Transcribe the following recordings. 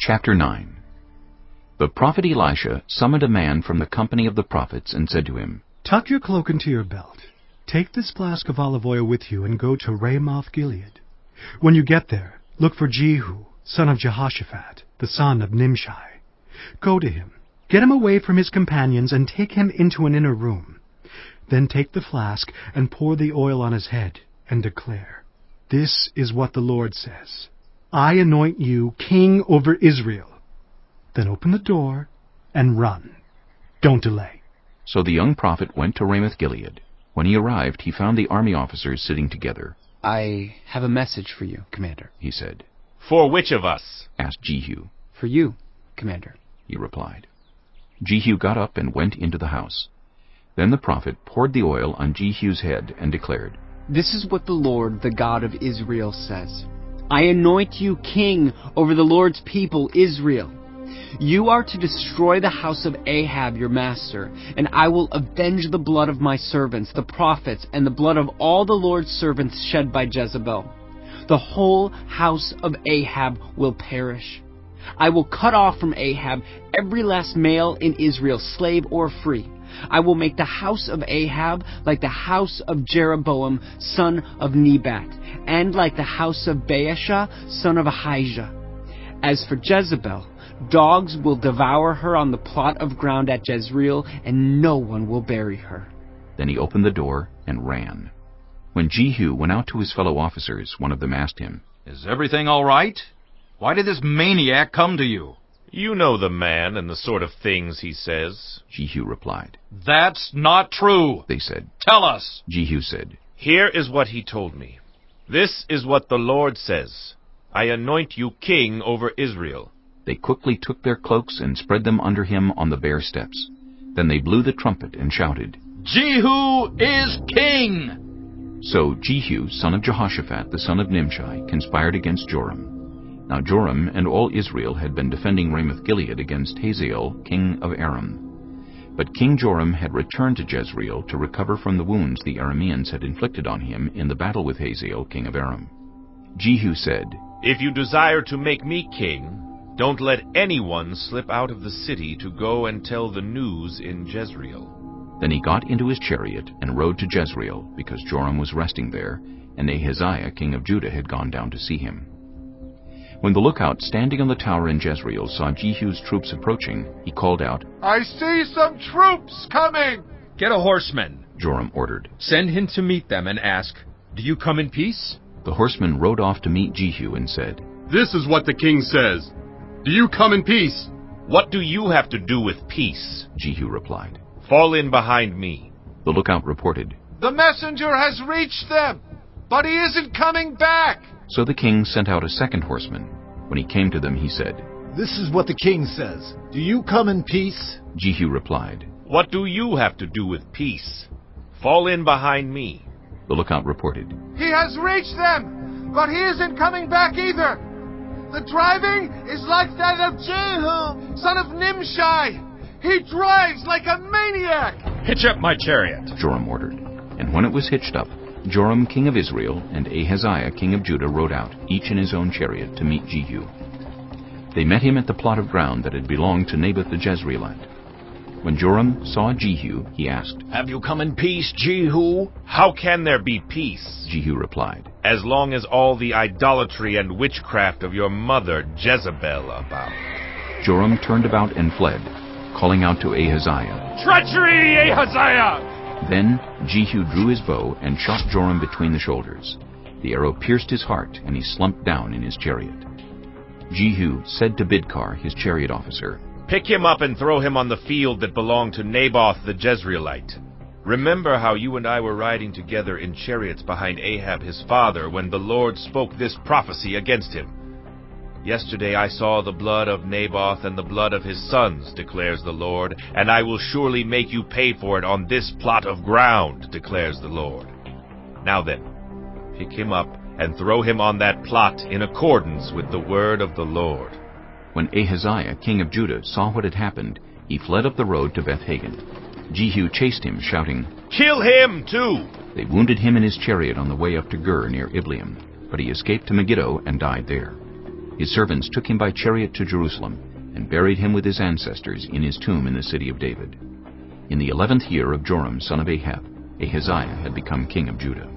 Chapter 9. The prophet Elisha summoned a man from the company of the prophets and said to him, Tuck your cloak into your belt. Take this flask of olive oil with you and go to Ramoth-Gilead. When you get there, look for Jehu, son of Jehoshaphat, the son of Nimshi. Go to him, get him away from his companions, and take him into an inner room. Then take the flask and pour the oil on his head, and declare, This is what the Lord says. I anoint you king over Israel. Then open the door and run. Don't delay. So the young prophet went to Ramoth-Gilead. When he arrived, he found the army officers sitting together. I have a message for you, Commander, he said. For which of us? Asked Jehu. For you, Commander, he replied. Jehu got up and went into the house. Then the prophet poured the oil on Jehu's head and declared, This is what the Lord, the God of Israel, says. I anoint you king over the Lord's people, Israel. You are to destroy the house of Ahab, your master, and I will avenge the blood of my servants, the prophets, and the blood of all the Lord's servants shed by Jezebel. The whole house of Ahab will perish. I will cut off from Ahab every last male in Israel, slave or free. I will make the house of Ahab like the house of Jeroboam, son of Nebat, and like the house of Baasha, son of Ahijah. As for Jezebel, dogs will devour her on the plot of ground at Jezreel, and no one will bury her. Then he opened the door and ran. When Jehu went out to his fellow officers, one of them asked him, Is everything all right? Why did this maniac come to you? You know the man and the sort of things he says. Jehu replied. That's not true, they said. Tell us. Jehu said, Here is what he told me. This is what the Lord says. I anoint you king over Israel. They quickly took their cloaks and spread them under him on the bare steps. Then they blew the trumpet and shouted, Jehu is king! So Jehu, son of Jehoshaphat, the son of Nimshi, conspired against Joram. Now Joram and all Israel had been defending Ramoth-Gilead against Hazael, king of Aram. But King Joram had returned to Jezreel to recover from the wounds the Arameans had inflicted on him in the battle with Hazael, king of Aram. Jehu said, If you desire to make me king, don't let anyone slip out of the city to go and tell the news in Jezreel. Then he got into his chariot and rode to Jezreel, because Joram was resting there, and Ahaziah, king of Judah, had gone down to see him. When the lookout standing on the tower in Jezreel saw Jehu's troops approaching, he called out, I see some troops coming! Get a horseman, Joram ordered. Send him to meet them and ask, Do you come in peace? The horseman rode off to meet Jehu and said, This is what the king says. Do you come in peace? What do you have to do with peace? Jehu replied. Fall in behind me. The lookout reported, The messenger has reached them, but he isn't coming back. So the king sent out a second horseman. When he came to them, he said, This is what the king says. Do you come in peace? Jehu replied, What do you have to do with peace? Fall in behind me. The lookout reported, He has reached them, but he isn't coming back either. The driving is like that of Jehu, son of Nimshi. He drives like a maniac. Hitch up my chariot, Joram ordered. And when it was hitched up, Joram, king of Israel, and Ahaziah, king of Judah, rode out, each in his own chariot, to meet Jehu. They met him at the plot of ground that had belonged to Naboth the Jezreelite. When Joram saw Jehu, he asked, Have you come in peace, Jehu? How can there be peace? Jehu replied, As long as all the idolatry and witchcraft of your mother Jezebel abound. Joram turned about and fled, calling out to Ahaziah, Treachery, Ahaziah! Then Jehu drew his bow and shot Joram between the shoulders. The arrow pierced his heart, and he slumped down in his chariot. Jehu said to Bidkar, his chariot officer, Pick him up and throw him on the field that belonged to Naboth the Jezreelite. Remember how you and I were riding together in chariots behind Ahab his father when the Lord spoke this prophecy against him. Yesterday I saw the blood of Naboth and the blood of his sons, declares the Lord, and I will surely make you pay for it on this plot of ground, declares the Lord. Now then, pick him up and throw him on that plot in accordance with the word of the Lord. When Ahaziah, king of Judah, saw what had happened, he fled up the road to Beth-Hagen. Jehu chased him, shouting, Kill him, too! They wounded him in his chariot on the way up to Gur near Ibleam, but he escaped to Megiddo and died there. His servants took him by chariot to Jerusalem and buried him with his ancestors in his tomb in the city of David. In the 11th year of Joram son of Ahab, Ahaziah had become king of Judah.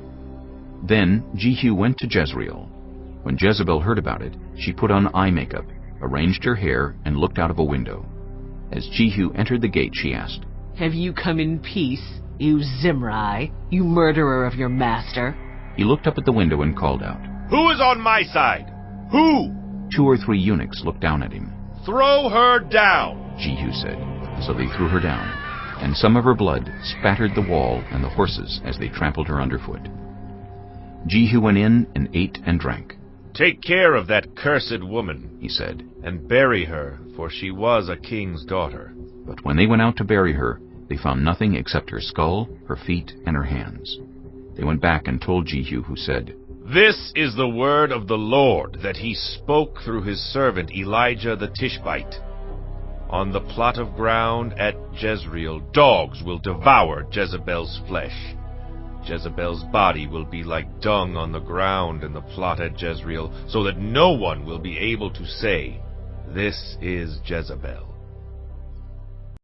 Then Jehu went to Jezreel. When Jezebel heard about it, she put on eye makeup, arranged her hair, and looked out of a window. As Jehu entered the gate, she asked, "Have you come in peace, you Zimri, you murderer of your master?" He looked up at the window and called out. Who is on my side? Who? 2 or 3 eunuchs looked down at him. Throw her down, Jehu said. So they threw her down, and some of her blood spattered the wall and the horses as they trampled her underfoot. Jehu went in and ate and drank. Take care of that cursed woman, he said, and bury her, for she was a king's daughter. But when they went out to bury her, they found nothing except her skull, her feet, and her hands. They went back and told Jehu, who said, This is the word of the Lord that he spoke through his servant Elijah the Tishbite. On the plot of ground at Jezreel, dogs will devour Jezebel's flesh. Jezebel's body will be like dung on the ground in the plot at Jezreel, so that no one will be able to say, This is Jezebel.